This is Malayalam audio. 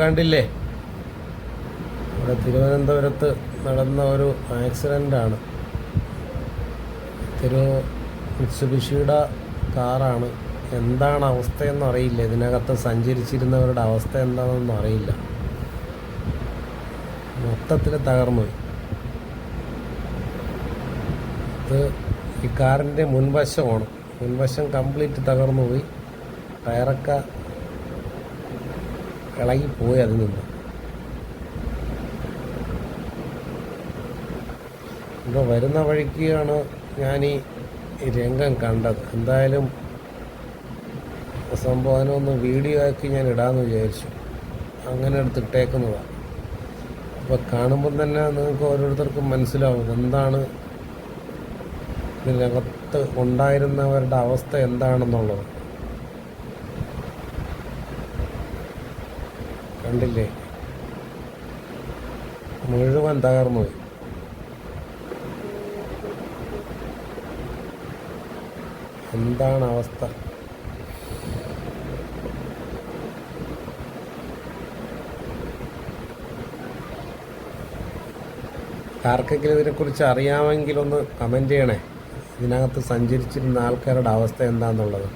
കണ്ടില്ലേ, ഇവിടെ തിരുവനന്തപുരത്ത് നടന്ന ഒരു ആക്സിഡൻ്റാണ്. മിത്സുബിഷിയുടെ കാറാണ്. എന്താണ് അവസ്ഥയെന്ന് അറിയില്ല. ഇതിനകത്ത് സഞ്ചരിച്ചിരുന്നവരുടെ അവസ്ഥ എന്താണെന്നൊന്നും അറിയില്ല. മൊത്തത്തിൽ തകർന്നുപോയി. ഇത് ഈ കാറിൻ്റെ മുൻവശമാണ്. മുൻവശം കംപ്ലീറ്റ് തകർന്നു പോയി. ടയറൊക്കെ ഇളകിപ്പോയി അതിൽ നിന്ന്. ഇപ്പോൾ വരുന്ന വഴിക്കാണ് ഞാൻ ഈ രംഗം കണ്ടത്. എന്തായാലും സംഭവം അതിനൊന്ന് വീഡിയോ ആക്കി ഞാൻ ഇടാമെന്ന് വിചാരിച്ചു. അങ്ങനെ എടുത്തിട്ടേക്കുന്നതാണ്. അപ്പോൾ കാണുമ്പം തന്നെ നിങ്ങൾക്ക് ഓരോരുത്തർക്കും മനസ്സിലാവും എന്താണ് ഇതിനകത്ത് ഉണ്ടായിരുന്നവരുടെ അവസ്ഥ എന്താണെന്നുള്ളത്. കണ്ടില്ലേ, മുഴുവൻ തകർന്നുപോയി. എന്താണ് അവസ്ഥ? ആർക്കെങ്കിലും ഇതിനെക്കുറിച്ച് അറിയാമെങ്കിലൊന്ന് കമൻറ്റ് ചെയ്യണേ. ഇതിനകത്ത് സഞ്ചരിച്ചിരുന്ന ആൾക്കാരുടെ അവസ്ഥ എന്താണെന്നുള്ളത്.